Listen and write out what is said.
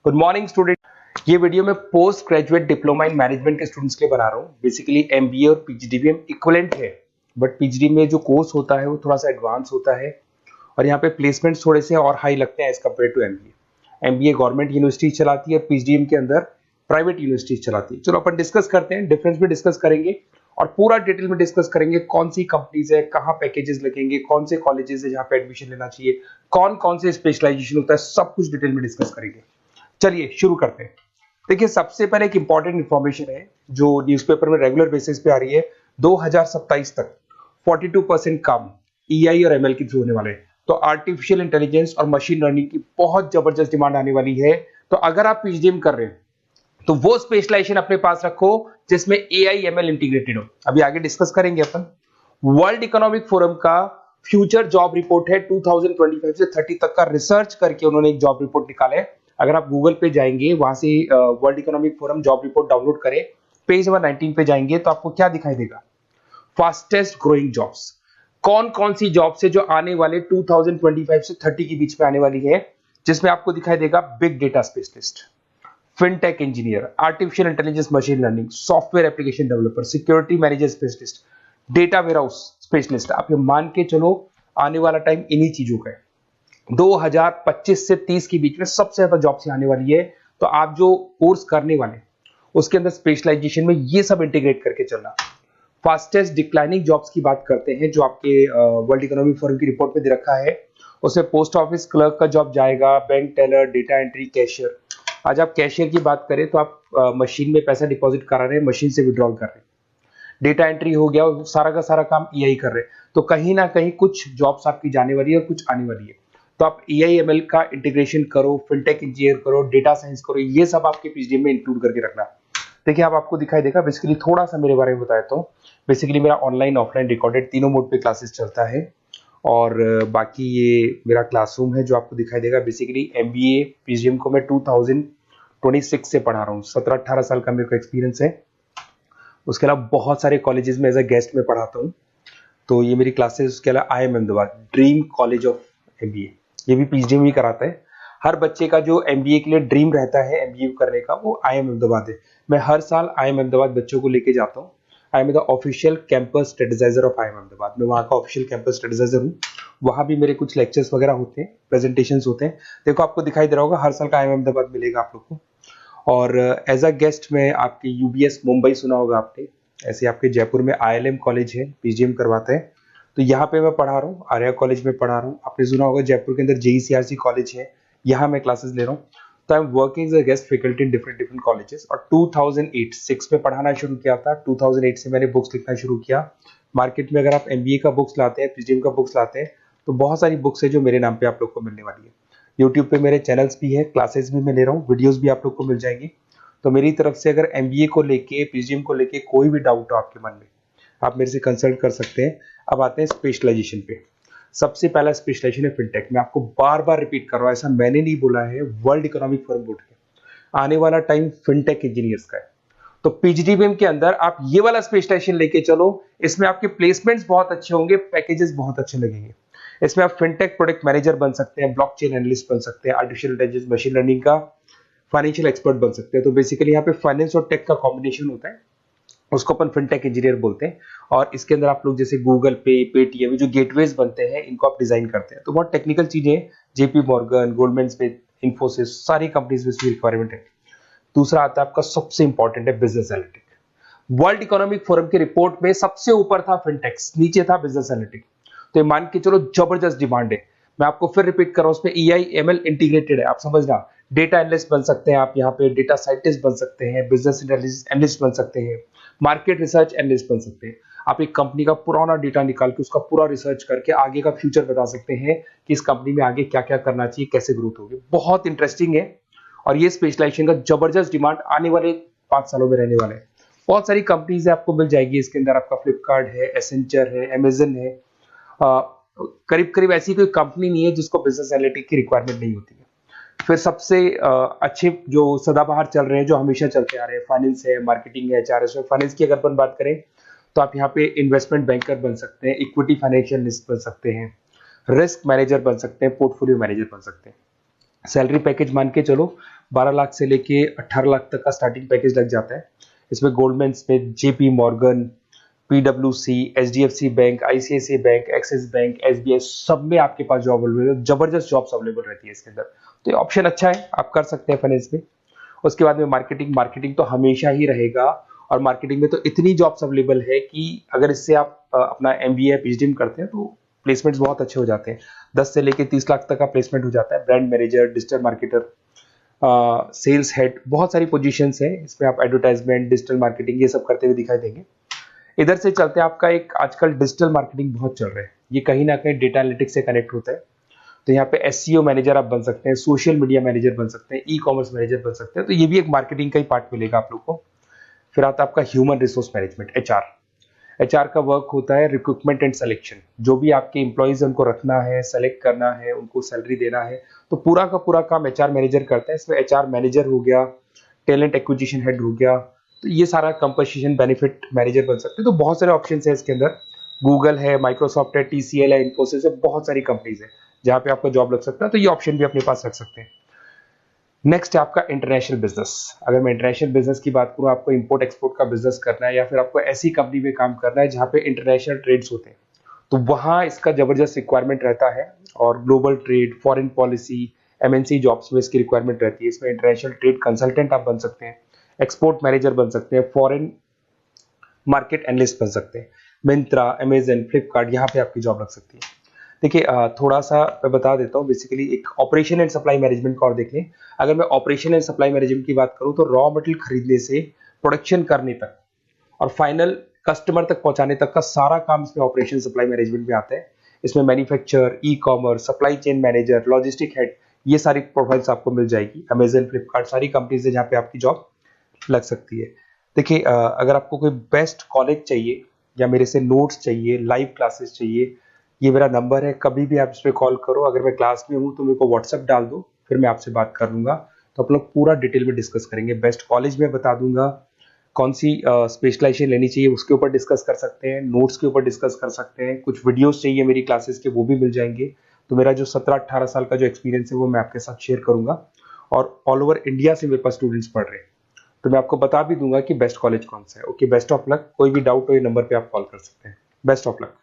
Good morning student. ये video मैं post graduate diploma in management के स्टूडेंट्स के लिए बना रहा हूँ। बेसिकली एमबीए और पीजीडीबीएम इक्विवेलेंट है, बट पीजीडी में जो कोर्स होता है वो थोड़ा सा एडवांस होता है और यहाँ पे प्लेसमेंट्स थोड़े से और हाई लगते हैं as compare to MBA. MBA government university चलाती है, पीजीडीएम के अंदर प्राइवेट यूनिवर्सिटी चलाती है। चलो अपन डिस्कस करते हैं, डिफरेंस भी डिस्कस करेंगे और पूरा डिटेल में डिस्कस करेंगे कौन सी कंपनीज है, कहाँ पैकेजेस लगेंगे, कौन से कॉलेजेस है जहाँ पे एडमिशन लेना चाहिए, कौन कौन से स्पेशलाइजेशन होता है, सब कुछ डिटेल में डिस्कस करेंगे। चलिए शुरू करते हैं। देखिए, सबसे पहले एक इंपॉर्टेंट इंफॉर्मेशन है जो न्यूज़पेपर में रेगुलर बेसिस पे आ रही है। 2027 तक 42% काम ईआई और एमएल के थ्रू होने वाले हैं। तो आर्टिफिशियल इंटेलिजेंस और मशीन लर्निंग की बहुत जबरदस्त डिमांड आने वाली है। तो अगर आप पीजीडीएम कर रहे हैं तो वो स्पेशलाइजेशन अपने पास रखो जिसमें एआई एमएल इंटीग्रेटेड हो। अभी आगे डिस्कस करेंगे अपन। वर्ल्ड इकोनॉमिक फोरम का फ्यूचर जॉब रिपोर्ट है 2025 से 30 तक का रिसर्च करके उन्होंने एक जॉब रिपोर्ट निकाला है। अगर आप गूगल पे जाएंगे, वहां से world economic forum job report download करें, पेज नंबर 19 पे जाएंगे तो आपको क्या दिखाई देगा? फास्टेस्ट ग्रोइंग जॉब्स, कौन कौन सी जॉब्स है जो आने वाले 2025 से 30 के बीच में आने वाली है, जिसमें आपको दिखाई देगा big data specialist, fintech engineer, artificial intelligence machine learning, software application developer, security manager specialist, data warehouse specialist. आप ये मान के चलो आने वाला टाइम इन्हीं चीजों का है। 2025 से 30 के बीच में सबसे ज्यादा जॉब्स आने वाली है। तो आप जो कोर्स करने वाले उसके अंदर स्पेशलाइजेशन में ये सब इंटीग्रेट करके चलना। फास्टेस्ट डिक्लाइनिंग जॉब्स की बात करते हैं जो आपके वर्ल्ड इकोनॉमिक फोरम की रिपोर्ट में दे रखा है। उसमें पोस्ट ऑफिस क्लर्क का जॉब जाएगा, bank teller, data entry, cashier. आज आप कैशियर की बात करें तो आप मशीन में पैसा डिपॉजिट करा रहे हैं, मशीन से विड्रॉल कर रहे हैं। डेटा एंट्री हो गया, सारा का सारा काम ईआई कर रहे हैं। तो कहीं ना कहीं कुछ जॉब्स आपकी जाने वाली है और कुछ आने वाली है। तो आप एआई एमएल का इंटीग्रेशन करो, फिनटेक इंजीनियर करो, डेटा साइंस करो, ये सब आपके पीजीडीएम में इंक्लूड करके रखना। देखिए, अब आपको दिखाई देगा। बेसिकली थोड़ा सा मेरे बारे में बताया तो बेसिकली मेरा ऑनलाइन ऑफलाइन रिकॉर्डेड तीनों मोड पे क्लासेस चलता है और बाकी ये मेरा क्लासरूम है जो आपको दिखाई देगा। बेसिकली एमबीए पीजीडीएम को मैं 2026 से पढ़ा रहा हूँ। 17-18 साल का मेरे को एक्सपीरियंस है। उसके अलावा बहुत सारे कॉलेजेस में एज अ गेस्ट में पढ़ाता हूँ। तो ये मेरी क्लासेस, उसके अलावा IIM Ahmedabad dream college of MBA, ये भी पीजीडीएम ही कराता है। हर बच्चे का जो एमबीए के लिए ड्रीम रहता है एमबीए करने का, वो IIM अहमदाबाद है। मैं हर साल IIM अहमदाबाद बच्चों को लेके जाता हूँ। I am the official campus strategizer of IIM Ahmedabad. मैं वहाँ का ऑफिशियल कैंपस स्ट्रेटेजाइजर हूँ। वहाँ भी मेरे कुछ लेक्चर्स वगैरह होते हैं, प्रेजेंटेशंस होते हैं। देखो, आपको दिखाई दे रहा होगा, हर साल का IIM अहमदाबाद मिलेगा आप लोग को। और एज अ गेस्ट में आपके यूबीएस मुंबई सुना होगा आपने, ऐसे आपके जयपुर में ILM कॉलेज है, पीजीडीएम करवाते हैं। तो यहाँ पे मैं पढ़ा रहा हूँ, आर्या कॉलेज में पढ़ा रहा हूँ। आपने सुना होगा जयपुर के अंदर JECRC कॉलेज है, यहाँ मैं क्लासेस ले रहा हूँ। तो I am working as a guest faculty in different different colleges. और 2006 में पढ़ाना शुरू किया था। 2008 से मैंने बुक्स लिखना शुरू किया। मार्केट में अगर आप एमबीए का बुक्स लाते हैं, पीजीडीएम का बुक्स लाते हैं, तो बहुत सारी बुक्स है जो मेरे नाम पे आप लोग को मिलने वाली है। यूट्यूब पे मेरे चैनल्स भी है, क्लासेस भी मैं ले रहा हूँ, वीडियोज भी आप लोग को मिल जाएंगी। तो मेरी तरफ से अगर एमबीए को लेके, पीजीडीएम को लेके कोई भी डाउट हो आपके मन में, आप मेरे से कंसल्ट कर सकते हैं। अब आते हैं स्पेशलाइजेशन पे। सबसे पहला स्पेशलाइजेशन है फिनटेक। मैं आपको बार बार रिपीट कर रहा हूँ, ऐसा मैंने नहीं बोला है, वर्ल्ड इकोनॉमिक फोरम बोर्ड के आने वाला टाइम फिनटेक इंजीनियर्स का है। तो पीजीडीबीएम के अंदर आप ये वाला स्पेशलाइजेशन लेके चलो। इसमें आपके प्लेसमेंट्स बहुत अच्छे होंगे, पैकेजेस बहुत अच्छे लगेंगे। इसमें आप फिनटेक प्रोडक्ट मैनेजर बन सकते हैं, ब्लॉकचेन एनालिस्ट बन सकते हैं, आर्टिफिशियल इंटेलिजेंस मशीन लर्निंग का फाइनेंशियल एक्सपर्ट बन सकते हैं। तो बेसिकली यहाँ पे फाइनेंस और टेक का कॉम्बिनेशन होता है, उसको अपन फिनटेक इंजीनियर बोलते हैं। और इसके अंदर आप लोग जैसे गूगल पे, पेटीएम, जो गेटवेज बनते हैं, इनको आप डिजाइन करते हैं। तो बहुत टेक्निकल चीजें, JP Morgan, Goldman Smith, Infosys, सारी कंपनीज में इसकी रिक्वायरमेंट है। दूसरा आता है आपका सबसे इंपॉर्टेंट है business analytic. World economic forum की रिपोर्ट में सबसे ऊपर था फिनटेक्स, नीचे था बिजनेस एनालिटिक। तो ये मान के चलो जबरदस्त डिमांड है। मैं आपको फिर रिपीट कर रहा हूं, उसमें EI ML इंटीग्रेटेड है, आप समझना। डेटा एनालिस्ट बन सकते हैं आप, यहाँ पे डेटा साइंटिस्ट बन सकते हैं, बिजनेस एनालिस्ट बन सकते हैं, मार्केट रिसर्च एनालिस्ट बन सकते हैं। आप एक कंपनी का पुराना डेटा निकाल के उसका पूरा रिसर्च करके आगे का फ्यूचर बता सकते हैं कि इस कंपनी में आगे क्या क्या करना चाहिए, कैसे ग्रोथ होगी। बहुत इंटरेस्टिंग है और ये स्पेशलाइजेशन का जबरदस्त डिमांड आने वाले 5 सालों में रहने वाले हैं। बहुत सारी कंपनीज आपको मिल जाएगी इसके अंदर। आपका फ्लिपकार्ट है, एसेंचर है, अमेजन है। करीब करीब ऐसी कोई कंपनी नहीं है जिसको बिजनेस एनालिटिक की रिक्वायरमेंट नहीं होती है। फिर सबसे अच्छे जो सदाबहार चल रहे हैं, जो हमेशा चलते आ रहे हैं, फाइनेंस है, मार्केटिंग है, HRS है। फाइनेंस की अगर अपन बात करें तो आप यहाँ पे इन्वेस्टमेंट बैंकर बन सकते हैं, इक्विटी फाइनेंशियल एनालिस्ट बन सकते हैं, रिस्क मैनेजर बन सकते हैं, पोर्टफोलियो मैनेजर बन सकते हैं। सैलरी पैकेज मान के चलो 12 लाख से लेके 18 लाख तक का स्टार्टिंग पैकेज लग जाता है। इसमें गोल्डमैन स्मिथ, जेपी मॉर्गन, पीडब्ल्यूसी, HDFC bank, ICICI bank, Axis bank, SBI, सब में आपके पास जॉब अवेलेबल है। जबरदस्त जॉब्स अवेलेबल रहती है इसके अंदर, तो ये ऑप्शन अच्छा है, आप कर सकते हैं फाइनेंस में। उसके बाद में मार्केटिंग, मार्केटिंग तो हमेशा ही रहेगा, और मार्केटिंग में तो इतनी जॉब्स अवेलेबल है कि अगर इससे आप अपना एमबीए या पीएचडी में करते हैं तो प्लेसमेंट्स बहुत अच्छे हो जाते हैं। 10 से लेके 30 लाख तक का प्लेसमेंट हो जाता है। Brand manager, digital marketer, sales head, बहुत सारी पोजीशंस हैं इसमें। आप एडवर्टाइजमेंट, डिजिटल मार्केटिंग ये सब करते हुए दिखाई देंगे। इधर से चलते हैं, आपका एक आजकल डिजिटल मार्केटिंग बहुत चल रहा है, ये कहीं ना कहीं डेटा एनालिटिक्स से कनेक्ट होता है। तो यहाँ पे एसईओ मैनेजर आप बन सकते हैं, सोशल मीडिया मैनेजर बन सकते हैं, ई कॉमर्स मैनेजर बन सकते हैं, तो ये भी एक मार्केटिंग का ही पार्ट मिलेगा आप लोग को। फिर आता है आपका human resource management, HR. HR का वर्क होता है रिक्रूटमेंट एंड सिलेक्शन। जो भी आपके एम्प्लॉइज है उनको रखना है, सेलेक्ट करना है, उनको सैलरी देना है, तो पूरा का पूरा काम एचआर मैनेजर करता है। इसमें एचआर मैनेजर हो गया, टैलेंट एक्विजिशन हेड हो गया, तो ये सारा कंपोजिशन बेनिफिट मैनेजर बन सकते हैं। तो बहुत सारे ऑप्शन है इसके अंदर। गूगल है, माइक्रोसॉफ्ट है, टीसीएल है, इन्फोसिस है, बहुत सारी कंपनीज है जहाँ पे आपका जॉब लग सकता है, तो ये ऑप्शन भी अपने पास रख सकते हैं। नेक्स्ट है आपका इंटरनेशनल बिजनेस। अगर मैं इंटरनेशनल बिजनेस की बात करूं, आपको इंपोर्ट एक्सपोर्ट का बिजनेस करना है या फिर आपको ऐसी कंपनी में काम करना है जहां पे इंटरनेशनल ट्रेड्स होते हैं, तो वहां इसका जबरदस्त रिक्वायरमेंट रहता है। और global trade, foreign policy, MNC jobs में इसकी रिक्वायरमेंट रहती है। इसमें इंटरनेशनल ट्रेड कंसल्टेंट आप बन सकते हैं, एक्सपोर्ट मैनेजर बन सकते हैं, फॉरेन मार्केट एनालिस्ट बन सकते हैं। मिंत्रा, अमेजन, फ्लिपकार्ट, यहाँ पे आपकी जॉब लग सकती है। देखिए थोड़ा सा मैं बता देता हूँ। बेसिकली एक ऑपरेशन एंड सप्लाई मैनेजमेंट का और देख लें। अगर मैं ऑपरेशन एंड सप्लाई मैनेजमेंट की बात करूँ तो रॉ मटेरियल खरीदने से प्रोडक्शन करने तक और फाइनल कस्टमर तक पहुंचाने तक का सारा काम इसमें ऑपरेशन सप्लाई मैनेजमेंट में आता है। इसमें manufacture, e commerce, supply chain manager, logistic head, ये सारी प्रोफाइल्स आपको मिल जाएगी। अमेजन, फ्लिपकार्ट, सारी कंपनीज है जहाँ पे आपकी जॉब लग सकती है। देखिए अगर आपको कोई बेस्ट कॉलेज चाहिए या मेरे से नोट्स चाहिए, लाइव क्लासेस चाहिए, ये मेरा नंबर है, कभी भी आप इस पर कॉल करो। अगर मैं क्लास में हूँ तो मेरे को व्हाट्सएप डाल दो, फिर मैं आपसे बात कर लूंगा। तो आप लोग पूरा डिटेल में डिस्कस करेंगे। बेस्ट कॉलेज में बता दूंगा, कौन सी स्पेशलाइजेशन लेनी चाहिए उसके ऊपर डिस्कस कर सकते हैं, नोट्स के ऊपर डिस्कस कर सकते हैं, कुछ वीडियोस चाहिए मेरी क्लासेस के वो भी मिल जाएंगे। तो मेरा जो 17-18 साल का जो एक्सपीरियंस है वो मैं आपके साथ शेयर करूंगा। और ऑल ओवर इंडिया से मेरे पास स्टूडेंट्स पढ़ रहे हैं, तो मैं आपको बता भी दूंगा कि बेस्ट कॉलेज कौन सा है। Okay, best of luck. कोई भी डाउट हो ये नंबर पे आप कॉल कर सकते हैं। Best of luck.